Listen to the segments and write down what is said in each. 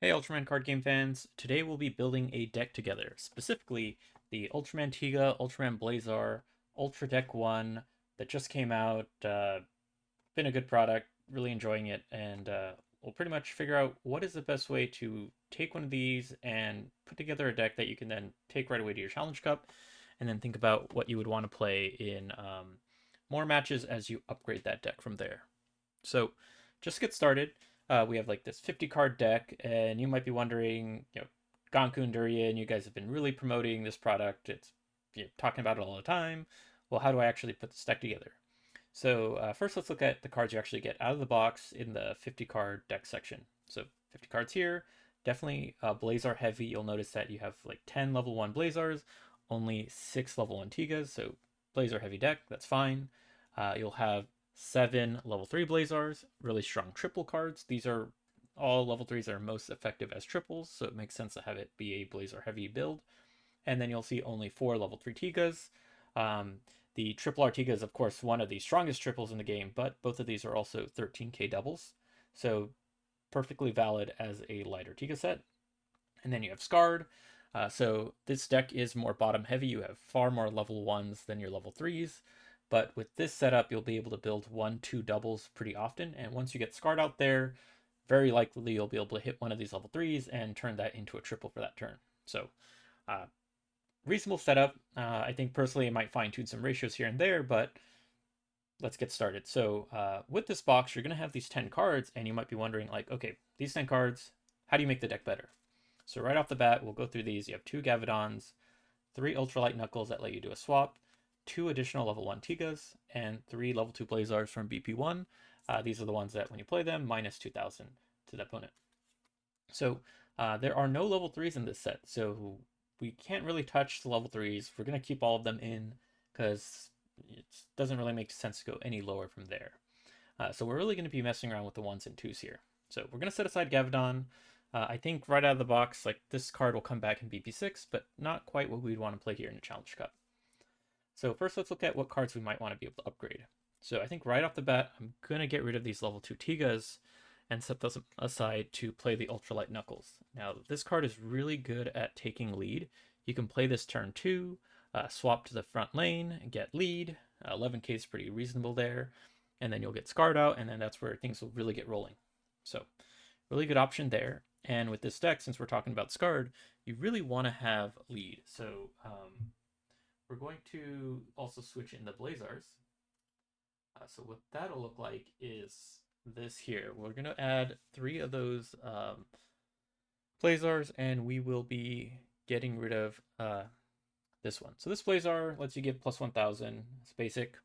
Hey Ultraman card game fans, today we'll be building a deck together, specifically the Ultraman Tiga, Ultraman Blazar, Ultra Deck 1 that just came out. Been a good product, really enjoying it, and we'll pretty much figure out what is the best way to take one of these and put together a deck that you can then take right away to your Challenge Cup, and then think about what you would want to play in more matches as you upgrade that deck from there. So, just to get started, we have like this 50 card deck, and you might be wondering, Ganku and Durian, you guys have been really promoting this product. It's talking about it all the time. Well, how do I actually put this deck together? So, first, let's look at the cards you actually get out of the box in the 50 card deck section. So, 50 cards here, definitely Blazar heavy. You'll notice that you have like 10 level 1 Blazars, only 6 level 1 Tigas, so Blazar heavy deck, that's fine. You'll have 7 level 3 Blazars, really strong triple cards. These are all level 3s that are most effective as triples, so it makes sense to have it be a Blazar heavy build. And then you'll see only 4 level 3 Tigas. Um, the triple R Tiga is, of course, one of the strongest triples in the game, but both of these are also 13k doubles, so perfectly valid as a lighter Tiga set. And then you have Scarred. So this deck is more bottom heavy. You have far more level 1s than your level 3s. But with this setup, you'll be able to build 1-2 doubles pretty often. And once you get Scarred out there, very likely you'll be able to hit one of these level 3s and turn that into a triple for that turn. So uh, reasonable setup. I think personally I might fine tune some ratios here and there, but let's get started. So with this box, you're going to have these 10 cards, and you might be wondering, like, okay, these 10 cards, how do you make the deck better? So right off the bat, we'll go through these. You have 2 Gavidons, 3 Ultralight Knuckles that let you do a swap, 2 additional level 1 Tigas, and 3 level 2 Blazars from BP1. These are the ones that when you play them, minus 2,000 to the opponent. So there are no level 3s in this set, so we can't really touch the level 3s. We're going to keep all of them in because it doesn't really make sense to go any lower from there. So we're really going to be messing around with the 1s and 2s here. So we're going to set aside Gavidon. I think right out of the box, like this card will come back in BP6, but not quite what we'd want to play here in the Challenge Cup. So first let's look at what cards we might want to be able to upgrade. So I think right off the bat, I'm going to get rid of these level 2 Tigas and set those aside to play the Ultralight Knuckles. Now, this card is really good at taking lead. You can play this turn 2, swap to the front lane, and get lead. 11k is pretty reasonable there. And then you'll get Scarred out, and then that's where things will really get rolling. So, really good option there. And with this deck, since we're talking about Scarred, you really want to have lead. So, we're going to also switch in the Blazars. So what that'll look like is this here. We're going to add 3 of those Blazars, and we will be getting rid of this one. So this Blazar lets you give plus 1,000. It's basic.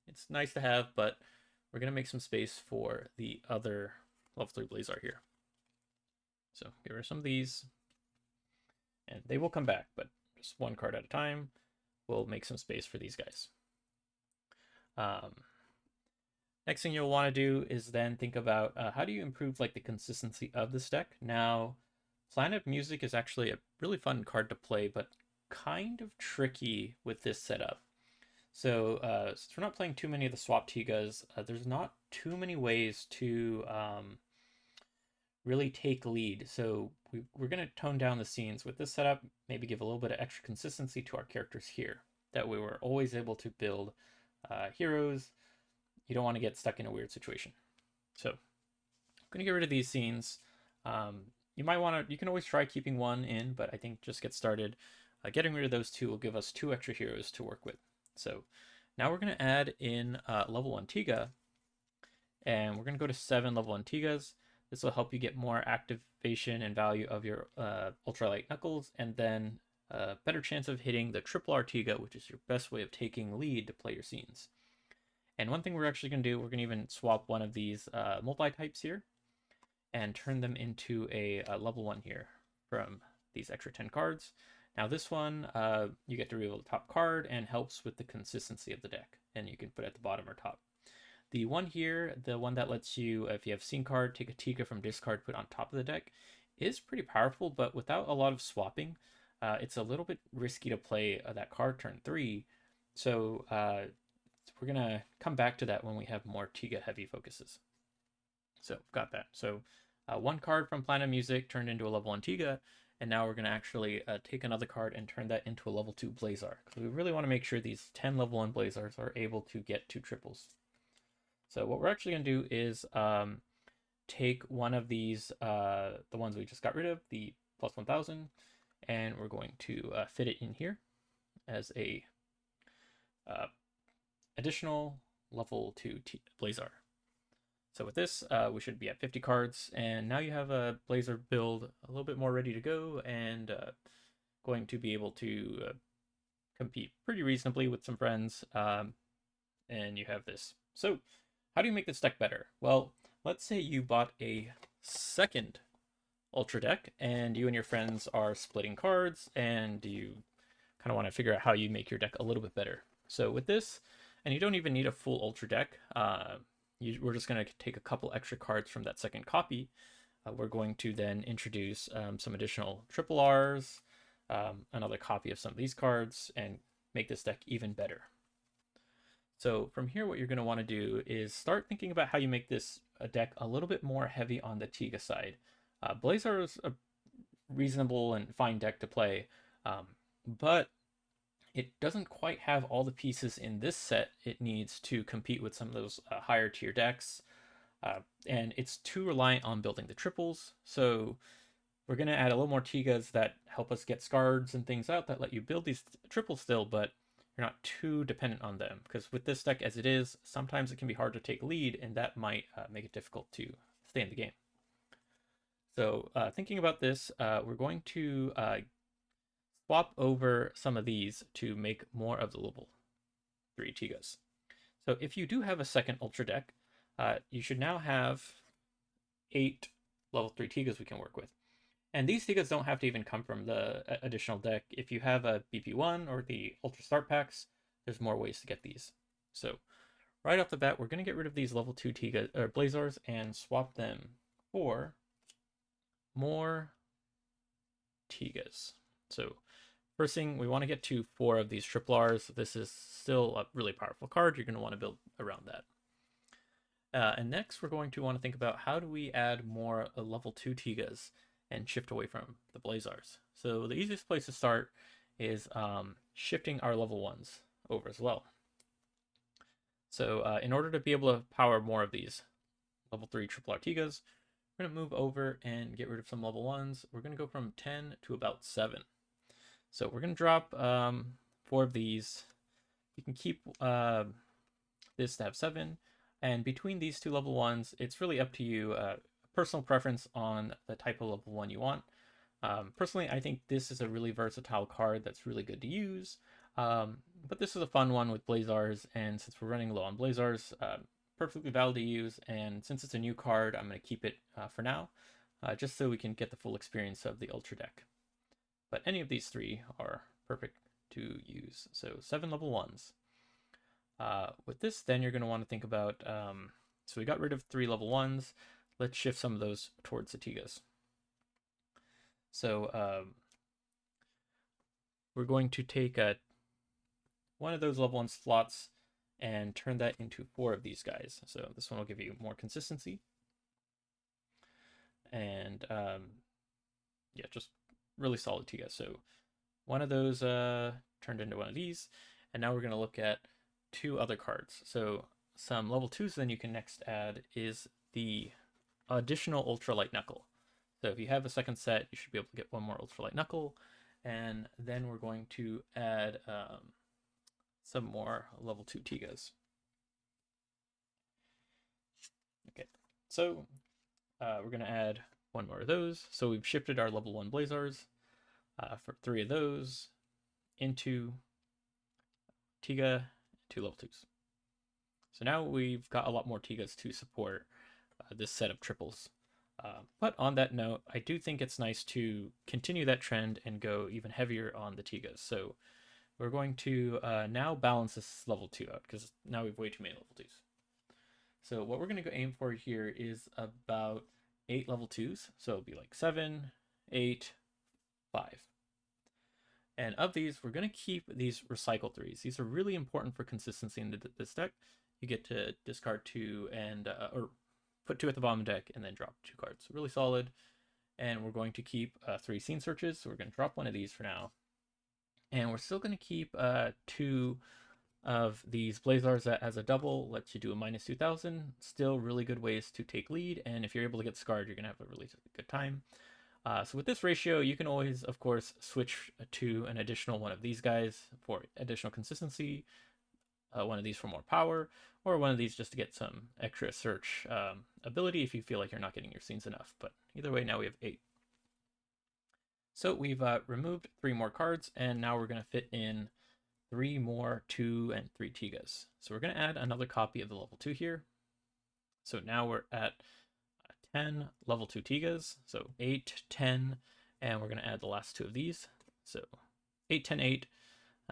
It's nice to have, but we're going to make some space for the other level 3 Blazar here. So get rid of some of these, and they will come back, but just one card at a time. We'll make some space for these guys. Next thing you'll want to do is then think about how do you improve like the consistency of this deck. Now, Planet Music is actually a really fun card to play, but kind of tricky with this setup. So since we're not playing too many of the swap Tigas, there's not too many ways to really take lead. So we're going to tone down the scenes with this setup, maybe give a little bit of extra consistency to our characters here. That way we're always able to build heroes. You don't want to get stuck in a weird situation. So I'm going to get rid of these scenes. You might want to, you can always try keeping one in, but I think just get started. Getting rid of those 2 will give us 2 extra heroes to work with. So now we're going to add in level 1 Tiga, and we're going to go to 7 level 1 Tigas. This will help you get more activation and value of your Ultralight Knuckles, and then a better chance of hitting the triple R Tiga, which is your best way of taking lead to play your scenes. And one thing we're actually going to do, we're going to even swap one of these multi-types here and turn them into a level 1 here from these extra 10 cards. Now this one, you get to reveal the top card and helps with the consistency of the deck. And you can put it at the bottom or top. The one here, the one that lets you, if you have scene card, take a Tika from discard, put on top of the deck, is pretty powerful, but without a lot of swapping, it's a little bit risky to play that card turn 3. So we're going to come back to that when we have more Tiga heavy focuses. So we've got that. So One card from Planet Music turned into a level 1 Tiga, and now we're going to actually take another card and turn that into a level 2 Blazar, because we really want to make sure these 10 level 1 Blazars are able to get 2 triples. So what we're actually going to do is take one of these, the ones we just got rid of, the plus 1000, and we're going to fit it in here as a additional level 2 Blazar. So with this, we should be at 50 cards, and now you have a Blazar build a little bit more ready to go, and going to be able to compete pretty reasonably with some friends, and you have this. So how do you make this deck better? Well, let's say you bought a second Ultra deck, and you and your friends are splitting cards, and you kind of want to figure out how you make your deck a little bit better. So with this, and you don't even need a full Ultra deck, we're just going to take a couple extra cards from that second copy. We're going to then introduce some additional triple Rs, another copy of some of these cards, and make this deck even better. So from here, what you're going to want to do is start thinking about how you make this deck a little bit more heavy on the Tiga side. Blazar is a reasonable and fine deck to play, but it doesn't quite have all the pieces in this set it needs to compete with some of those higher tier decks, and it's too reliant on building the triples. So we're going to add a little more Tigas that help us get Scards and things out that let you build these triples still, but you're not too dependent on them, because with this deck as it is, sometimes it can be hard to take lead, and that might make it difficult to stay in the game. So thinking about this, we're going to swap over some of these to make more of the level 3 Tigas. So if you do have a second Ultra deck, you should now have 8 level 3 Tigas we can work with. And these Tigas don't have to even come from the additional deck. If you have a BP1 or the Ultra Start Packs, there's more ways to get these. So right off the bat, we're going to get rid of these level 2 Blazars and swap them for more Tigas. So first thing, we want to get to 4 of these triple Rs. This is still a really powerful card. You're going to want to build around that. And next, we're going to want to think about how do we add more level 2 Tigas and shift away from the Blazars. So the easiest place to start is shifting our level 1s over as well. So in order to be able to power more of these level 3 triple Tigas, we're going to move over and get rid of some level 1s. We're going to go from 10 to about 7. So we're going to drop 4 of these. You can keep this to have 7. And between these 2 level 1s, it's really up to you. Personal preference on the type of level 1 you want. Personally, I think this is a really versatile card that's really good to use. But this is a fun one with Blazars, and since we're running low on Blazars, perfectly valid to use. And since it's a new card, I'm going to keep it for now, just so we can get the full experience of the Ultra deck. But any of these 3 are perfect to use. So 7 level 1s. With this, then you're going to want to think about, so we got rid of 3 level 1s. Let's shift some of those towards the Tigas. So we're going to take one of those level 1 slots and turn that into 4 of these guys. So this one will give you more consistency. And yeah, just really solid Tigas. So one of those turned into one of these. And now we're going to look at 2 other cards. So some level 2s then you can next add is the additional Ultralight Knuckle. So if you have a second set, you should be able to get 1 more Ultralight Knuckle. And then we're going to add some more level 2 Tigas. Okay, so we're going to add 1 more of those. So we've shifted our level 1 Blazars for 3 of those into Tiga, 2 level 2s. So now we've got a lot more Tigas to support this set of triples. But on that note, I do think it's nice to continue that trend and go even heavier on the Tigas. So we're going to now balance this level 2 out, because now we have way too many level 2s. So what we're going to go aim for here is about 8 level 2s. So it'll be like 7, 8, 5. And of these, we're going to keep these recycle 3s. These are really important for consistency in this deck. You get to discard 2 and, or put 2 at the bottom of the deck, and then drop 2 cards. Really solid. And we're going to keep 3 scene searches. So we're going to drop one of these for now. And we're still going to keep 2 of these Blazars as a double. Lets you do a minus 2000. Still really good ways to take lead. And if you're able to get scarred, you're going to have a really good time. So with this ratio, you can always, of course, switch to an additional one of these guys for additional consistency, one of these for more power, or one of these just to get some extra search ability if you feel like you're not getting your scenes enough. But either way, now we have 8. So we've removed 3 more cards, and now we're going to fit in 3 more 2 and 3 Tigas. So we're going to add another copy of the level 2 here. So now we're at 10 level 2 Tigas, so 8, 10, and we're going to add the last 2 of these. So 8, 10, 8.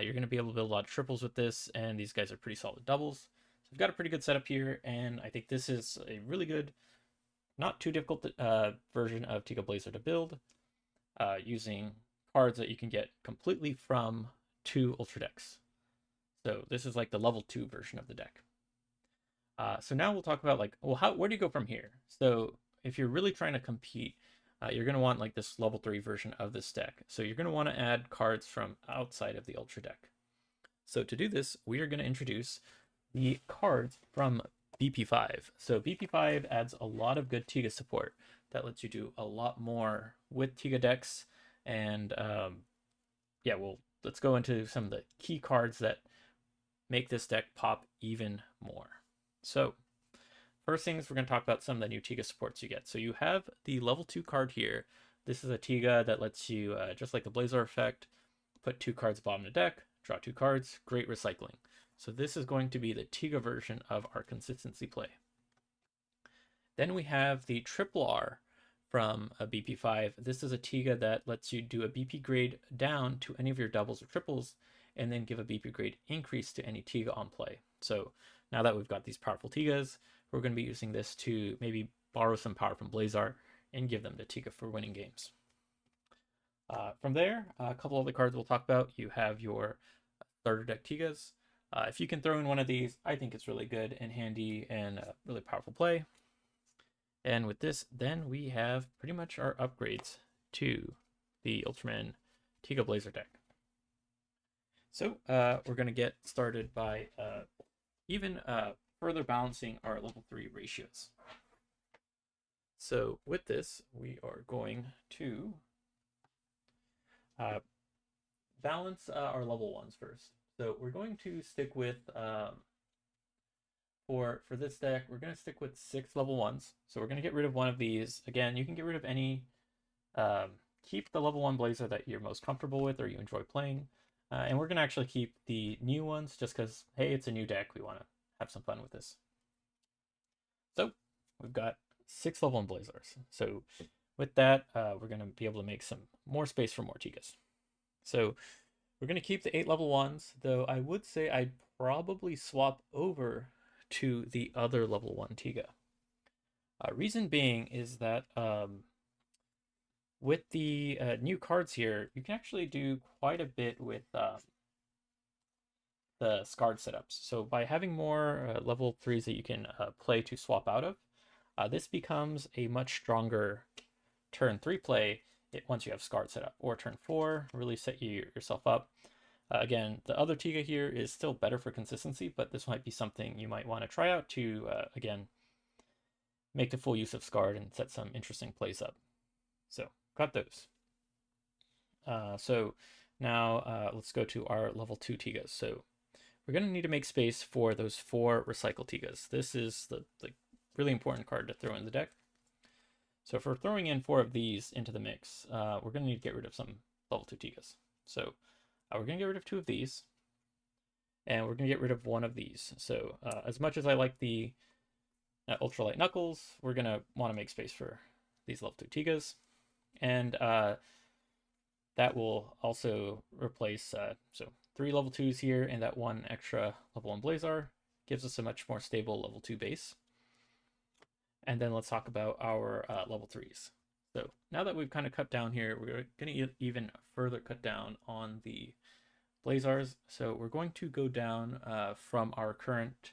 You're going to be able to build a lot of triples with this, and these guys are pretty solid doubles. So we've got a pretty good setup here, and I think this is a really good, not too difficult version of Tiga Blazar to build, using cards that you can get completely from 2 Ultra Decks. So this is like the level 2 version of the deck. So now we'll talk about like, well, where do you go from here? So if you're really trying to compete, you're going to want like this level 3 version of this deck. So you're going to want to add cards from outside of the Ultra deck. So to do this, we are going to introduce the cards from BP5. So BP5 adds a lot of good Tiga support that lets you do a lot more with Tiga decks. And yeah, well, let's go into some of the key cards that make this deck pop even more. So first things, we're going to talk about some of the new Tiga supports you get. So you have the level 2 card here. This is a Tiga that lets you, just like the Blazar effect, put 2 cards bottom of the deck, draw 2 cards, great recycling. So this is going to be the Tiga version of our consistency play. Then we have the Triple R from a BP5. This is a Tiga that lets you do a BP grade down to any of your doubles or triples, and then give a BP grade increase to any Tiga on play. So now that we've got these powerful Tigas, we're going to be using this to maybe borrow some power from Blazar and give them to Tiga for winning games. From there, a couple other cards we'll talk about. You have your starter deck Tigas. If you can throw in one of these, I think it's really good and handy and a really powerful play. And with this, then we have pretty much our upgrades to the Ultraman Tiga Blazar deck. So we're going to get started by even further balancing our level 3 ratios. So with this, we are going to balance our level 1s first. So we're going to stick with, for this deck, we're going to stick with 6 level 1s. So we're going to get rid of one of these. Again, you can get rid of any, keep the level 1 Blazar that you're most comfortable with or you enjoy playing. And we're going to actually keep the new ones just because, hey, it's a new deck. We want to have some fun with this. So we've got 6 level 1 Blazars. So with that, we're going to be able to make some more space for more Tigas. So we're going to keep the 8 level 1s, though I would say I'd probably swap over to the other level 1 Tiga. Reason being is that with the new cards here, you can actually do quite a bit with the scarred setups. So by having more level 3s that you can play to swap out of, this becomes a much stronger turn 3 play once you have scarred set up, or turn 4, really set yourself up. Again, the other Tiga here is still better for consistency, but this might be something you might want to try out to, again, make the full use of scarred and set some interesting plays up. So got those. So now let's go to our level 2 Tigas. So we're going to need to make space for those 4 recycle Tigas. This is the really important card to throw in the deck. So if we're throwing in 4 of these into the mix, we're going to need to get rid of some level 2 Tigas. So we're going to get rid of 2 of these, and we're going to get rid of 1 of these. So as much as I like the Ultralight Knuckles, we're going to want to make space for these level 2 Tigas. And that will also replace, so 3 level 2s here, and that 1 extra level 1 Blazar gives us a much more stable level 2 base. And then let's talk about our level 3s. So now that we've kind of cut down here, we're going to even further cut down on the Blazars. So we're going to go down from our current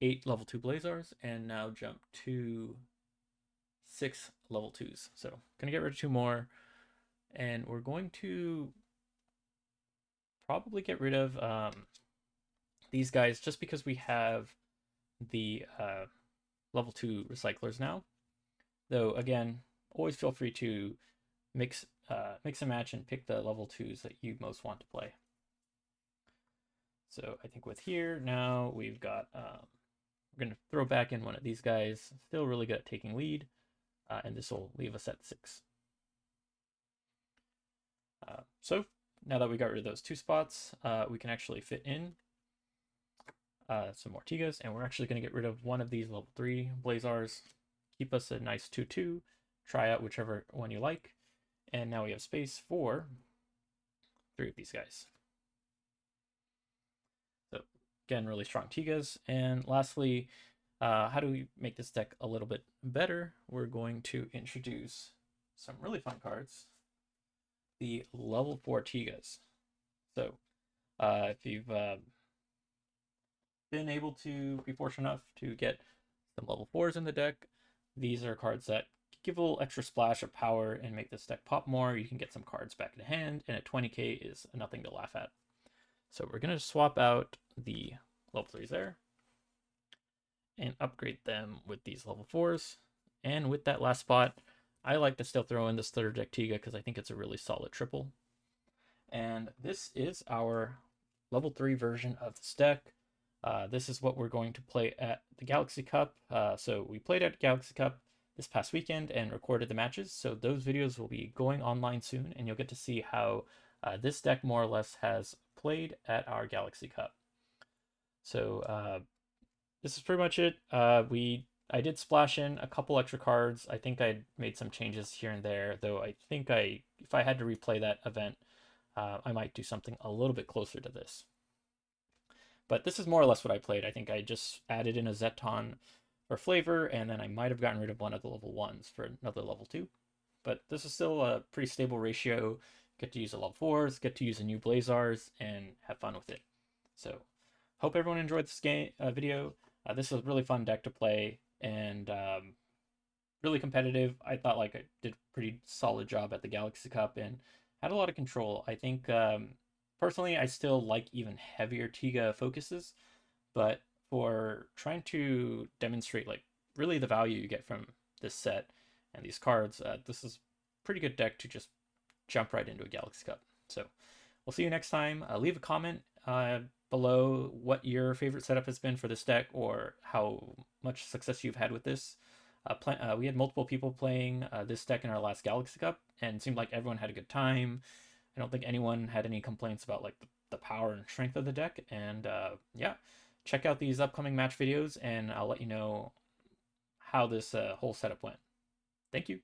8 level 2 Blazars, and now jump to 6 level 2s. So gonna get rid of 2 more, and we're going to probably get rid of these guys just because we have the level 2 recyclers now. Though again, always feel free to mix and match and pick the level 2s that you most want to play. So I think with here now we've got we're gonna throw back in one of these guys. Still really good at taking lead, and this will leave us at 6. So now that we got rid of those 2 spots, we can actually fit in some more Tigas, and we're actually going to get rid of one of these level 3 Blazars, keep us a nice 2-2, try out whichever one you like, and now we have space for 3 of these guys. So again, really strong Tigas. And lastly, how do we make this deck a little bit better? We're going to introduce some really fun cards, the level 4 Tigas. So if you've been able to be fortunate enough to get some level 4s in the deck, these are cards that give a little extra splash of power and make this deck pop more. You can get some cards back in hand, and a 20k is nothing to laugh at. So we're going to swap out the level 3s there and upgrade them with these level 4s. And with that last spot, I like to still throw in this third deck Tiga because I think it's a really solid triple. And this is our level 3 version of this deck. This is what we're going to play at the Galaxy Cup. So we played at Galaxy Cup this past weekend and recorded the matches. So those videos will be going online soon, and you'll get to see how this deck more or less has played at our Galaxy Cup. So this is pretty much it. I did splash in a couple extra cards. I think I made some changes here and there, though I think if I had to replay that event, I might do something a little bit closer to this. But this is more or less what I played. I think I just added in a Zeton for flavor, and then I might have gotten rid of one of the level 1s for another level 2. But this is still a pretty stable ratio. Get to use the level 4s, get to use the new Blazars, and have fun with it. So, hope everyone enjoyed this video. This is a really fun deck to play, and really competitive. I thought like I did a pretty solid job at the Galaxy Cup and had a lot of control. I think personally, I still like even heavier Tiga focuses, but for trying to demonstrate like really the value you get from this set and these cards, this is a pretty good deck to just jump right into a Galaxy Cup. So we'll see you next time. Leave a comment below what your favorite setup has been for this deck or how much success you've had with this. We had multiple people playing this deck in our last Galaxy Cup, and it seemed like everyone had a good time. I don't think anyone had any complaints about like the power and strength of the deck. And yeah, check out these upcoming match videos, and I'll let you know how this whole setup went. Thank you.